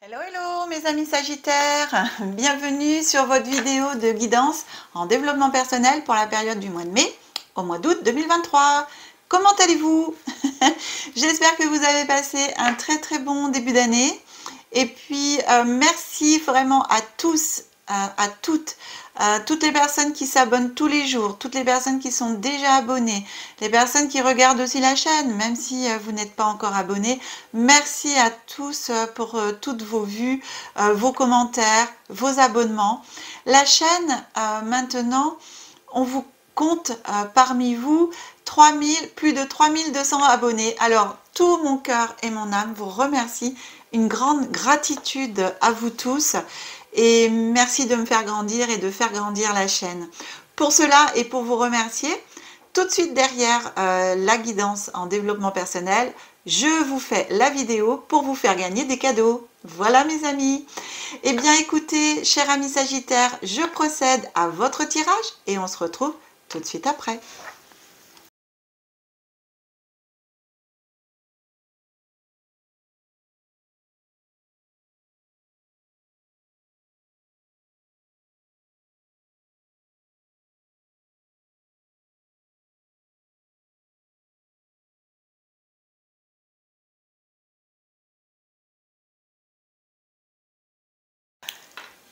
Hello, hello mes amis Sagittaires, bienvenue sur votre vidéo de guidance en développement personnel pour la période du mois de mai au mois d'août 2023. Comment allez-vous? J'espère que vous avez passé un très bon début d'année et puis merci vraiment à tous, à toutes les personnes qui s'abonnent tous les jours, toutes les personnes qui sont déjà abonnées, les personnes qui regardent aussi la chaîne, même si vous n'êtes pas encore abonné. Merci à tous pour toutes vos vues, vos commentaires, vos abonnements. La chaîne, maintenant, on vous compte parmi vous plus de 3200 abonnés. Alors, tout mon cœur et mon âme vous remercie. Une grande gratitude à vous tous. Et merci de me faire grandir et de faire grandir la chaîne. Pour cela et pour vous remercier, tout de suite derrière la guidance en développement personnel, je vous fais la vidéo pour vous faire gagner des cadeaux. Voilà mes amis. Eh bien écoutez, chers amis Sagittaires, je procède à votre tirage et on se retrouve tout de suite après.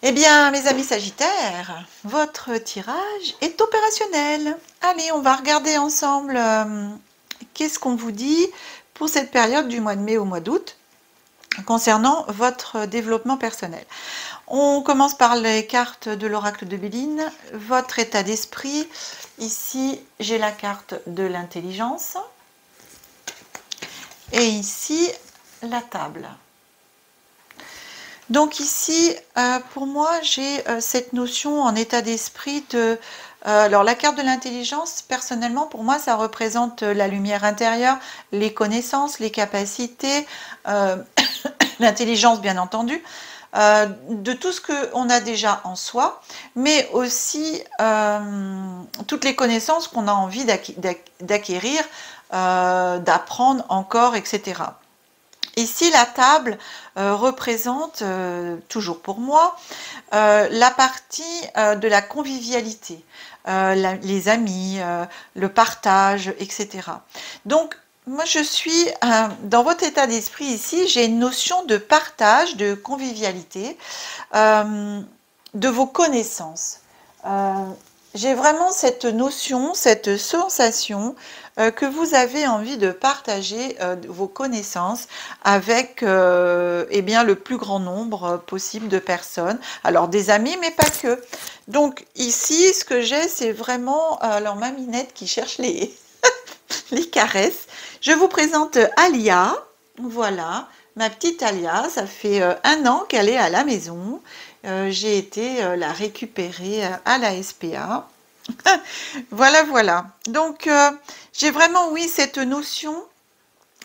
Eh bien, mes amis Sagittaires, votre tirage est opérationnel. Allez, on va regarder ensemble qu'est-ce qu'on vous dit pour cette période du mois de mai au mois d'août concernant votre développement personnel. On commence par les cartes de l'oracle de Béline, votre état d'esprit. Ici, j'ai la carte de l'intelligence et ici, la table. Donc ici, pour moi, j'ai cette notion en état d'esprit de... alors la carte de l'intelligence, personnellement, pour moi, ça représente la lumière intérieure, les connaissances, les capacités, l'intelligence, bien entendu, de tout ce qu'on a déjà en soi, mais aussi toutes les connaissances qu'on a envie d'acquérir, d'apprendre encore, etc. Ici, la table représente, toujours pour moi, la partie de la convivialité, les amis, le partage, etc. Donc, moi, je suis dans votre état d'esprit ici, j'ai une notion de partage, de convivialité, de vos connaissances. J'ai vraiment cette notion, cette sensation que vous avez envie de partager vos connaissances avec eh bien, le plus grand nombre possible de personnes. Alors des amis, mais pas que. Donc ici, ce que j'ai, c'est vraiment alors ma minette qui cherche les, les caresses. Je vous présente Alia. Voilà, ma petite Alia, ça fait 1 an qu'elle est à la maison. J'ai été la récupérer à la SPA. Voilà, voilà. Donc, j'ai vraiment, oui, cette notion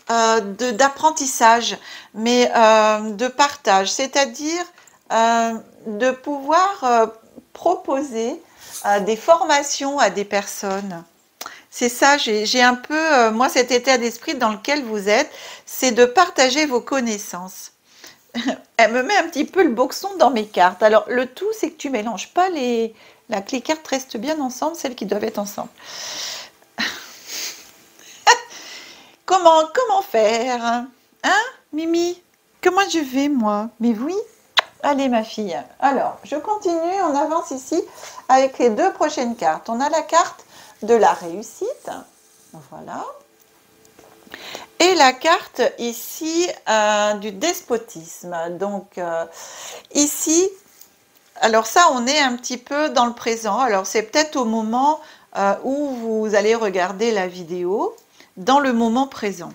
d'apprentissage, mais de partage, c'est-à-dire de pouvoir proposer des formations à des personnes. C'est ça, j'ai un peu, moi, cet état d'esprit dans lequel vous êtes, c'est de partager vos connaissances. Elle me met un petit peu le boxon dans mes cartes. Alors, le tout, c'est que tu mélanges pas les... Là, que les cartes restent bien ensemble, celles qui doivent être ensemble. Comment faire? Hein, Mimi? Comment je vais, moi? Mais oui. Allez, ma fille. Alors, je continue, on avance ici avec les 2 prochaines cartes. On a la carte de la réussite. Voilà. Et la carte ici du despotisme. Donc ici, alors ça, on est un petit peu dans le présent. Alors c'est peut-être au moment où vous allez regarder la vidéo, dans le moment présent.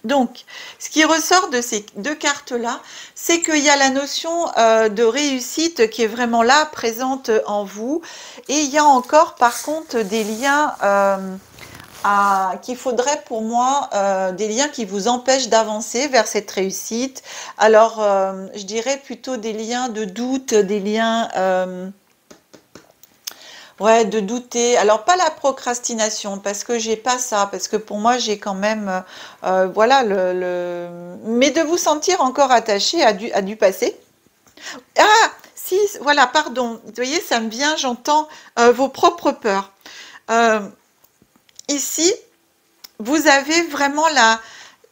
Donc, ce qui ressort de ces 2 cartes-là, c'est qu'il y a la notion de réussite qui est vraiment là, présente en vous. Et il y a encore, par contre, des liens... qu'il faudrait pour moi des liens qui vous empêchent d'avancer vers cette réussite. Alors, je dirais plutôt des liens de doute, des liens Ouais, de douter. Alors pas la procrastination, parce que j'ai pas ça, parce que pour moi j'ai quand même, voilà, mais de vous sentir encore attaché à du passé. Ah, si, voilà, pardon. Vous voyez, ça me vient, j'entends vos propres peurs. Euh, Ici, vous avez vraiment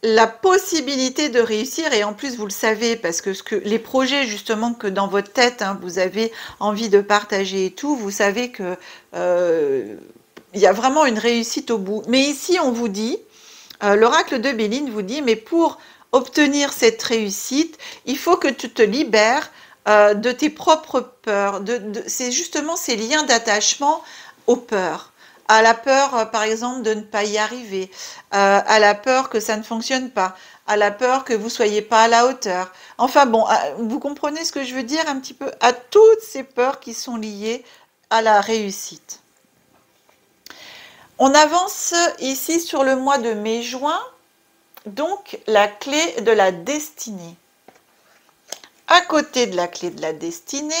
la possibilité de réussir, et en plus vous le savez parce que, les projets justement que dans votre tête hein, vous avez envie de partager et tout, vous savez que euh, il y a vraiment une réussite au bout. Mais ici on vous dit, l'oracle de Béline vous dit, mais pour obtenir cette réussite, il faut que tu te libères de tes propres peurs. C'est justement ces liens d'attachement aux peurs. À la peur, par exemple, de ne pas y arriver, à la peur que ça ne fonctionne pas, à la peur que vous ne soyez pas à la hauteur. Enfin bon, vous comprenez ce que je veux dire un petit peu, à toutes ces peurs qui sont liées à la réussite. On avance ici sur le mois de mai-juin. Donc, la clé de la destinée. À côté de la clé de la destinée,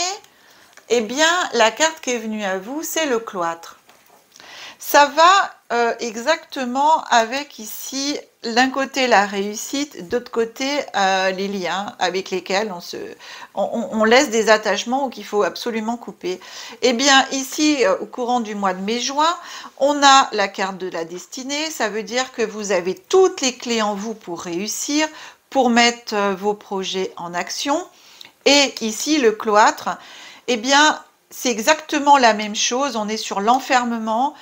eh bien, la carte qui est venue à vous, c'est le cloître. Ça va exactement avec ici, d'un côté la réussite, d'autre côté les liens avec lesquels on laisse des attachements ou qu'il faut absolument couper. Eh bien ici, au courant du mois de mai-juin, on a la carte de la destinée. Ça veut dire que vous avez toutes les clés en vous pour réussir, pour mettre vos projets en action. Et ici, le cloître, eh bien, c'est exactement la même chose. On est sur l'enfermement.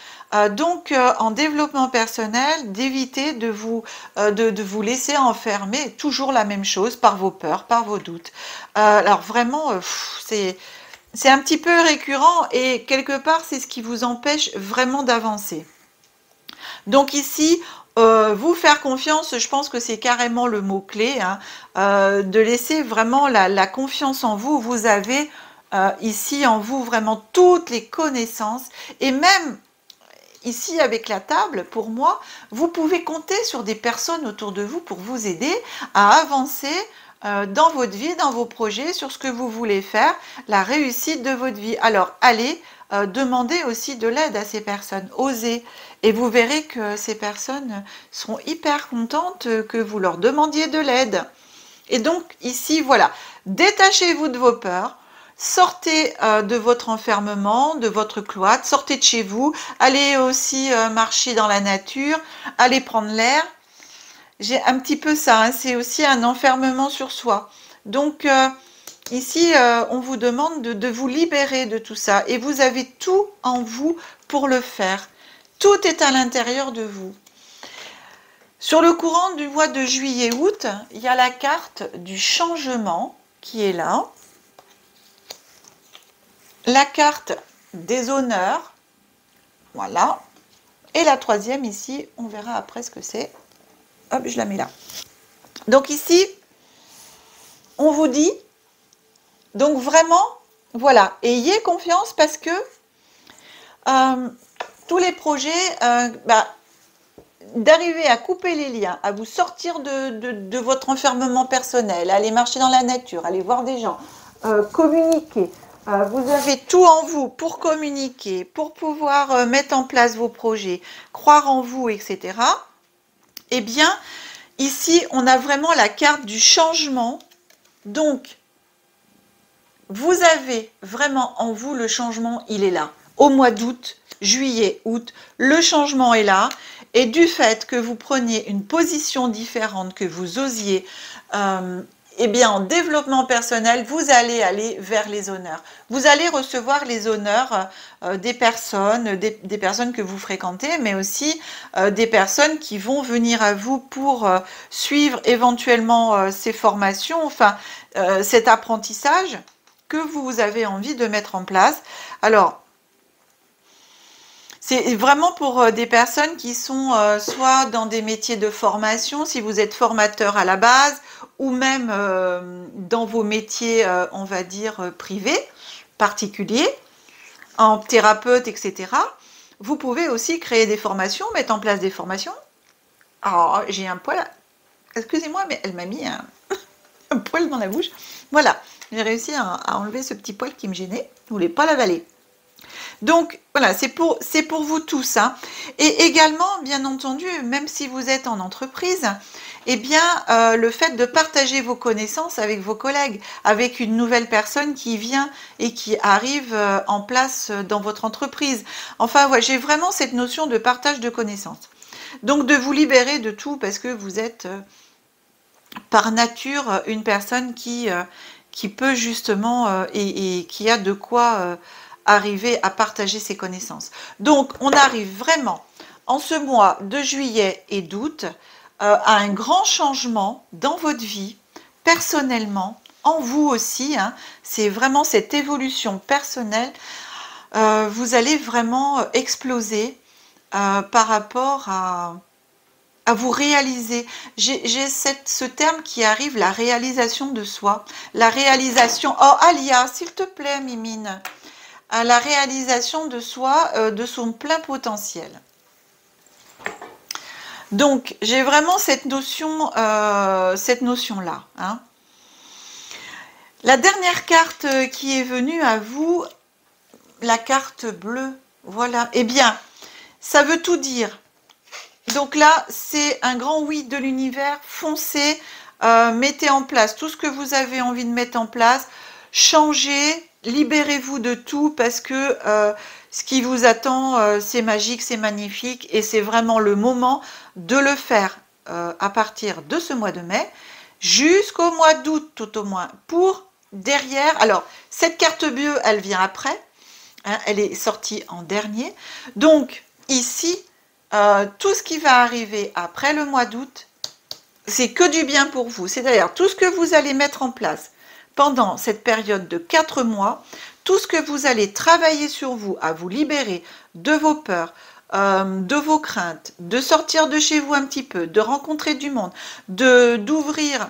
Donc, en développement personnel, d'éviter de vous laisser enfermer, toujours la même chose, par vos peurs, par vos doutes. Alors, vraiment, c'est un petit peu récurrent et quelque part, c'est ce qui vous empêche vraiment d'avancer. Donc ici, vous faire confiance, je pense que c'est carrément le mot-clé, hein, de laisser vraiment la confiance en vous. Vous avez ici en vous vraiment toutes les connaissances et même ici avec la table, pour moi, vous pouvez compter sur des personnes autour de vous pour vous aider à avancer dans votre vie, dans vos projets, sur ce que vous voulez faire, la réussite de votre vie. Alors, allez demander aussi de l'aide à ces personnes, osez. Et vous verrez que ces personnes seront hyper contentes que vous leur demandiez de l'aide. Et donc, ici, voilà, détachez-vous de vos peurs. Sortez de votre enfermement, de votre cloître, sortez de chez vous, allez aussi marcher dans la nature, allez prendre l'air. J'ai un petit peu ça, hein, c'est aussi un enfermement sur soi. Donc ici, on vous demande de vous libérer de tout ça et vous avez tout en vous pour le faire. Tout est à l'intérieur de vous. Sur le courant du mois de juillet-août, il y a la carte du changement qui est là. La carte des honneurs, voilà. Et la troisième ici, on verra après ce que c'est. Hop, je la mets là. Donc ici, on vous dit, donc vraiment, voilà, ayez confiance parce que tous les projets, d'arriver à couper les liens, à vous sortir de votre enfermement personnel, aller marcher dans la nature, aller voir des gens, communiquer. Vous avez tout en vous pour communiquer, pour pouvoir mettre en place vos projets, croire en vous, etc. Eh bien, ici, on a vraiment la carte du changement. Donc, vous avez vraiment en vous le changement, il est là. Au mois d'août, juillet, août, le changement est là. Et du fait que vous preniez une position différente, que vous osiez, eh bien, en développement personnel, vous allez aller vers les honneurs. Vous allez recevoir les honneurs des personnes que vous fréquentez, mais aussi des personnes qui vont venir à vous pour suivre éventuellement ces formations, enfin, cet apprentissage que vous avez envie de mettre en place. Alors, c'est vraiment pour des personnes qui sont soit dans des métiers de formation, si vous êtes formateur à la base, ou même dans vos métiers, on va dire, privés, particuliers, en thérapeute, etc. Vous pouvez aussi créer des formations, mettre en place des formations. Alors, j'ai un poil, excusez-moi, mais elle m'a mis un poil dans la bouche. Voilà, j'ai réussi à enlever ce petit poil qui me gênait. Je ne voulais pas l'avaler. Donc voilà, c'est pour vous tous, hein. Et également, bien entendu, même si vous êtes en entreprise, eh bien, le fait de partager vos connaissances avec vos collègues, avec une nouvelle personne qui vient et qui arrive en place dans votre entreprise. Enfin, ouais, j'ai vraiment cette notion de partage de connaissances. Donc, de vous libérer de tout parce que vous êtes par nature une personne qui peut justement et qui a de quoi arriver à partager ses connaissances. Donc, on arrive vraiment en ce mois de juillet et d'août à un grand changement dans votre vie, personnellement, en vous aussi, hein. C'est vraiment cette évolution personnelle. Vous allez vraiment exploser par rapport à vous réaliser. J'ai ce terme qui arrive, la réalisation de soi. La réalisation... Oh, Alia, s'il te plaît, Mimine. À la réalisation de soi, de son plein potentiel. Donc, j'ai vraiment cette notion-là. Hein. La dernière carte qui est venue à vous, la carte bleue, voilà. Eh bien, ça veut tout dire. Donc là, c'est un grand oui de l'univers. Foncez, mettez en place tout ce que vous avez envie de mettre en place. Changez, libérez-vous de tout parce que ce qui vous attend, c'est magique, c'est magnifique et c'est vraiment le moment de le faire à partir de ce mois de mai jusqu'au mois d'août tout au moins. Pour derrière, alors cette carte bleue, elle vient après, hein, elle est sortie en dernier. Donc ici, tout ce qui va arriver après le mois d'août, c'est que du bien pour vous. C'est d'ailleurs tout ce que vous allez mettre en place pendant cette période de 4 mois, tout ce que vous allez travailler sur vous, à vous libérer de vos peurs, de vos craintes, de sortir de chez vous un petit peu, de rencontrer du monde, d'ouvrir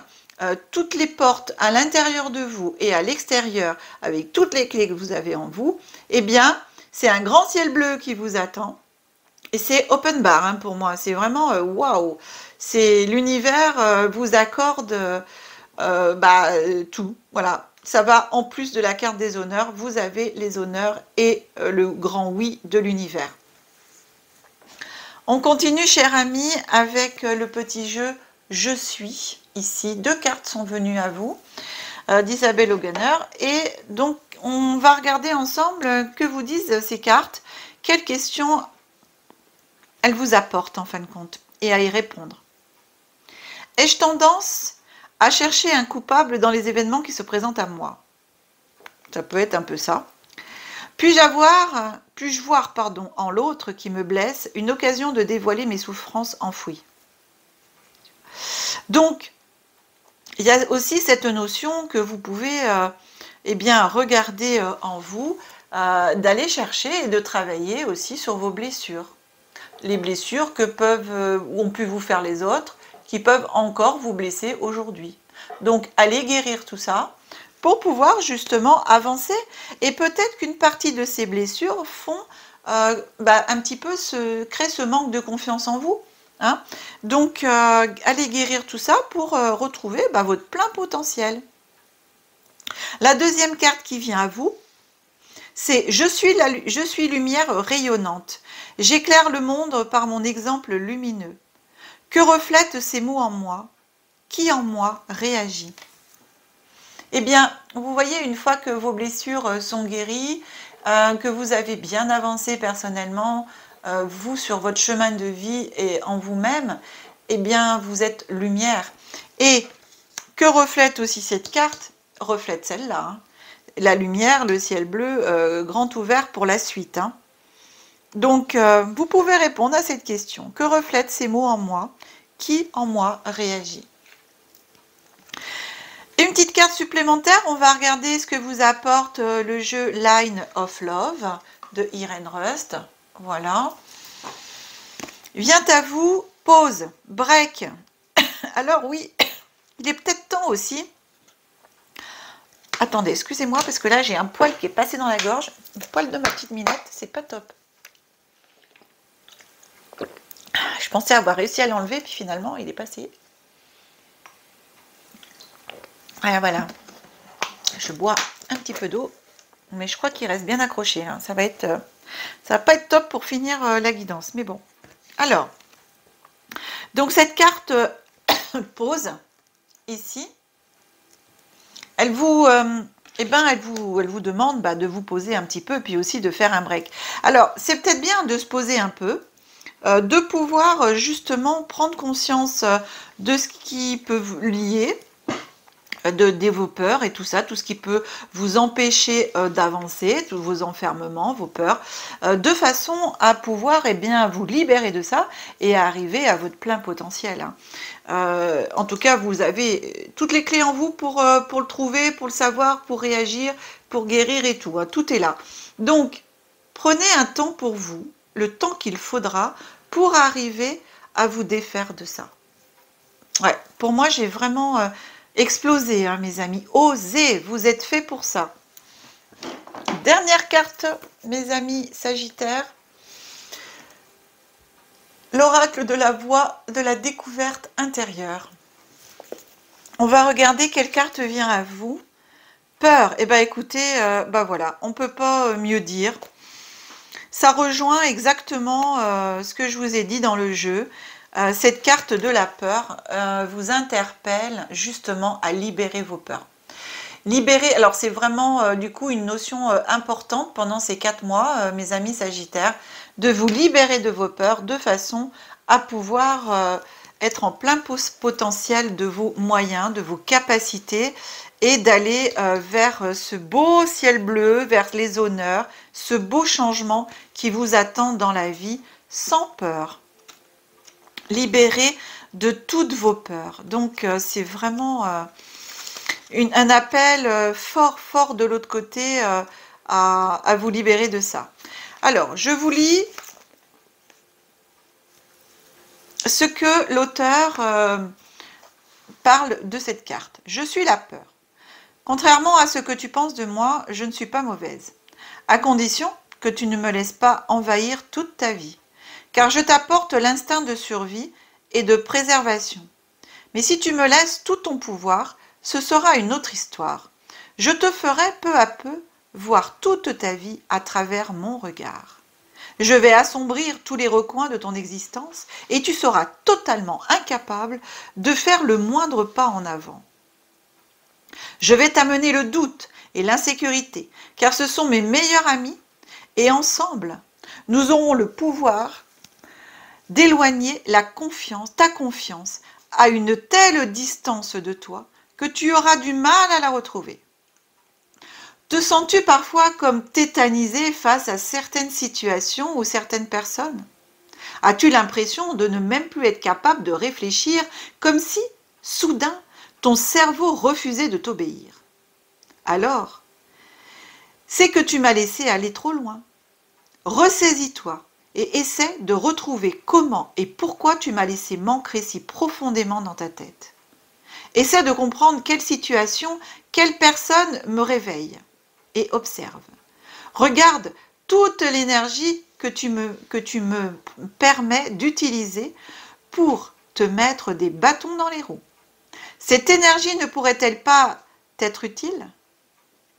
toutes les portes à l'intérieur de vous et à l'extérieur avec toutes les clés que vous avez en vous, eh bien, c'est un grand ciel bleu qui vous attend. Et c'est open bar hein, pour moi, c'est vraiment waouh! C'est l'univers vous accorde tout, voilà. Ça va en plus de la carte des honneurs, vous avez les honneurs et le grand oui de l'univers. On continue, cher ami, avec le petit jeu Je suis. Ici, 2 cartes sont venues à vous, d'Isabelle Augener. Et donc, on va regarder ensemble que vous disent ces cartes, quelles questions elles vous apportent en fin de compte, et à y répondre. Ai-je tendance à chercher un coupable dans les événements qui se présentent à moi? Ça peut être un peu ça. Puis-je voir en l'autre qui me blesse une occasion de dévoiler mes souffrances enfouies? Donc, il y a aussi cette notion que vous pouvez regarder en vous, d'aller chercher et de travailler aussi sur vos blessures. Les blessures que ont pu vous faire les autres, qui peuvent encore vous blesser aujourd'hui. Donc, allez guérir tout ça pour pouvoir justement avancer. Et peut-être qu'une partie de ces blessures font un petit peu créer ce manque de confiance en vous. Hein. Donc, allez guérir tout ça pour retrouver votre plein potentiel. La deuxième carte qui vient à vous, c'est je suis lumière rayonnante. J'éclaire le monde par mon exemple lumineux. Que reflètent ces mots en moi? Qui en moi réagit? Eh bien, vous voyez, une fois que vos blessures sont guéries, que vous avez bien avancé personnellement, vous sur votre chemin de vie et en vous-même, eh bien, vous êtes lumière. Et que reflète aussi cette carte? Reflète celle-là. Hein. La lumière, le ciel bleu, grand ouvert pour la suite. Hein. Donc, vous pouvez répondre à cette question. Que reflètent ces mots en moi? Qui en moi réagit? Une petite carte supplémentaire, on va regarder ce que vous apporte le jeu Line of Love de Irene Rust. Voilà. Vient à vous, pause, break. Alors oui, il est peut-être temps aussi. Attendez, excusez-moi parce que là j'ai un poil qui est passé dans la gorge. Le poil de ma petite minette, c'est pas top. Je pensais avoir réussi à l'enlever, puis finalement il est passé. Voilà, voilà. Je bois un petit peu d'eau. Mais je crois qu'il reste bien accroché. Hein. Ça va pas être top pour finir la guidance. Mais bon. Alors, donc cette carte pose ici. Elle vous, elle vous demande de vous poser un petit peu, puis aussi de faire un break. Alors, c'est peut-être bien de se poser un peu, de pouvoir justement prendre conscience de ce qui peut vous lier, de vos peurs et tout ça, tout ce qui peut vous empêcher d'avancer, tous vos enfermements, vos peurs, de façon à pouvoir vous libérer de ça et à arriver à votre plein potentiel. Hein. En tout cas, vous avez toutes les clés en vous pour le trouver, pour le savoir, pour réagir, pour guérir et tout. Hein. Tout est là. Donc, prenez un temps pour vous, le temps qu'il faudra pour arriver à vous défaire de ça. Ouais, pour moi, j'ai vraiment explosé, hein, mes amis. Osez, vous êtes fait pour ça. Dernière carte, mes amis Sagittaires. L'oracle de la voix de la découverte intérieure. On va regarder quelle carte vient à vous. Peur. Eh bien, écoutez, voilà, on ne peut pas mieux dire. Ça rejoint exactement ce que je vous ai dit dans le jeu. Cette carte de la peur vous interpelle justement à libérer vos peurs. Libérer, alors c'est vraiment du coup une notion importante pendant ces 4 mois, mes amis Sagittaires, de vous libérer de vos peurs de façon à pouvoir être en plein potentiel de vos moyens, de vos capacités et d'aller vers ce beau ciel bleu, vers les honneurs, ce beau changement qui vous attend dans la vie sans peur. Libéré de toutes vos peurs. Donc c'est vraiment un appel fort de l'autre côté à vous libérer de ça. Alors, je vous lis ce que l'auteur parle de cette carte. Je suis la peur. Contrairement à ce que tu penses de moi, je ne suis pas mauvaise, à condition que tu ne me laisses pas envahir toute ta vie. Car je t'apporte l'instinct de survie et de préservation. Mais si tu me laisses tout ton pouvoir, ce sera une autre histoire. Je te ferai peu à peu voir toute ta vie à travers mon regard. Je vais assombrir tous les recoins de ton existence et tu seras totalement incapable de faire le moindre pas en avant. Je vais t'amener le doute et l'insécurité, car ce sont mes meilleurs amis et ensemble, nous aurons le pouvoir d'éloigner ta confiance à une telle distance de toi que tu auras du mal à la retrouver. Te sens-tu parfois comme tétanisé face à certaines situations ou certaines personnes? As-tu l'impression de ne même plus être capable de réfléchir, comme si, soudain, ton cerveau refusait de t'obéir? Alors, c'est que tu m'as laissé aller trop loin. Ressaisis-toi et essaie de retrouver comment et pourquoi tu m'as laissé m'ancrer si profondément dans ta tête. Essaie de comprendre quelle situation, quelle personne me réveille et observe. Regarde toute l'énergie que tu me permets d'utiliser pour te mettre des bâtons dans les roues. Cette énergie ne pourrait-elle pas t'être utile?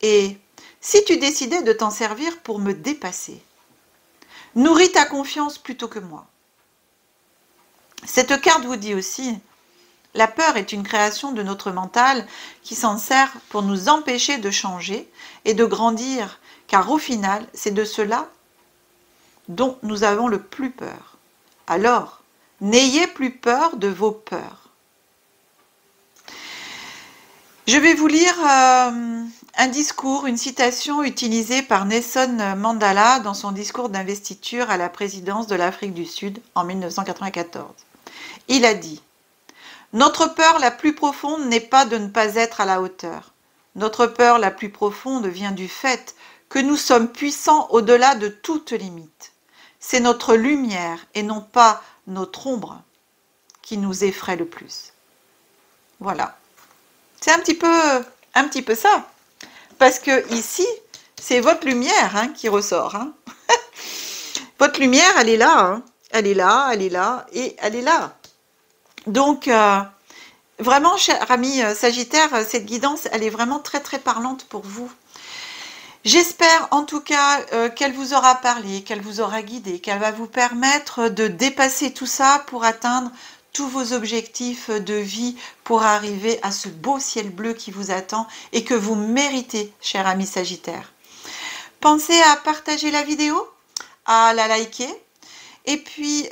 Et si tu décidais de t'en servir pour me dépasser? Nourris ta confiance plutôt que moi. Cette carte vous dit aussi, la peur est une création de notre mental qui s'en sert pour nous empêcher de changer et de grandir, car au final, c'est de cela dont nous avons le plus peur. Alors, n'ayez plus peur de vos peurs. Je vais vous lire un discours, une citation utilisée par Nelson Mandela dans son discours d'investiture à la présidence de l'Afrique du Sud en 1994. Il a dit « Notre peur la plus profonde n'est pas de ne pas être à la hauteur. Notre peur la plus profonde vient du fait que nous sommes puissants au-delà de toute limite. C'est notre lumière et non pas notre ombre qui nous effraie le plus. » Voilà. C'est un petit peu ça. Parce que ici, c'est votre lumière qui ressort. Votre lumière, elle est là. Elle est là, elle est là et elle est là. Donc, vraiment, cher ami Sagittaire, cette guidance, elle est vraiment très, très parlante pour vous. J'espère en tout cas qu'elle vous aura parlé, qu'elle vous aura guidé, qu'elle va vous permettre de dépasser tout ça pour atteindre tous vos objectifs de vie, pour arriver à ce beau ciel bleu qui vous attend et que vous méritez, cher ami Sagittaire. Pensez à partager la vidéo, à la liker. Et puis,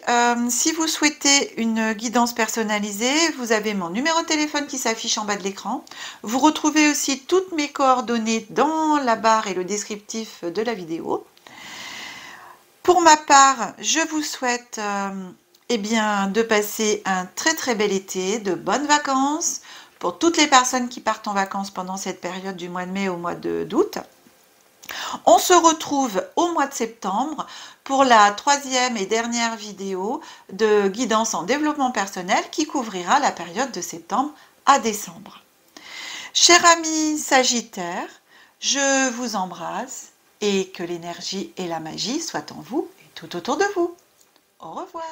si vous souhaitez une guidance personnalisée, vous avez mon numéro de téléphone qui s'affiche en bas de l'écran. Vous retrouvez aussi toutes mes coordonnées dans la barre et le descriptif de la vidéo. Pour ma part, je vous souhaite eh bien, de passer un très très bel été, de bonnes vacances pour toutes les personnes qui partent en vacances pendant cette période du mois de mai au mois d'août. On se retrouve au mois de septembre pour la 3e et dernière vidéo de guidance en développement personnel qui couvrira la période de septembre à décembre. Cher ami Sagittaire, je vous embrasse et que l'énergie et la magie soient en vous et tout autour de vous. Au revoir.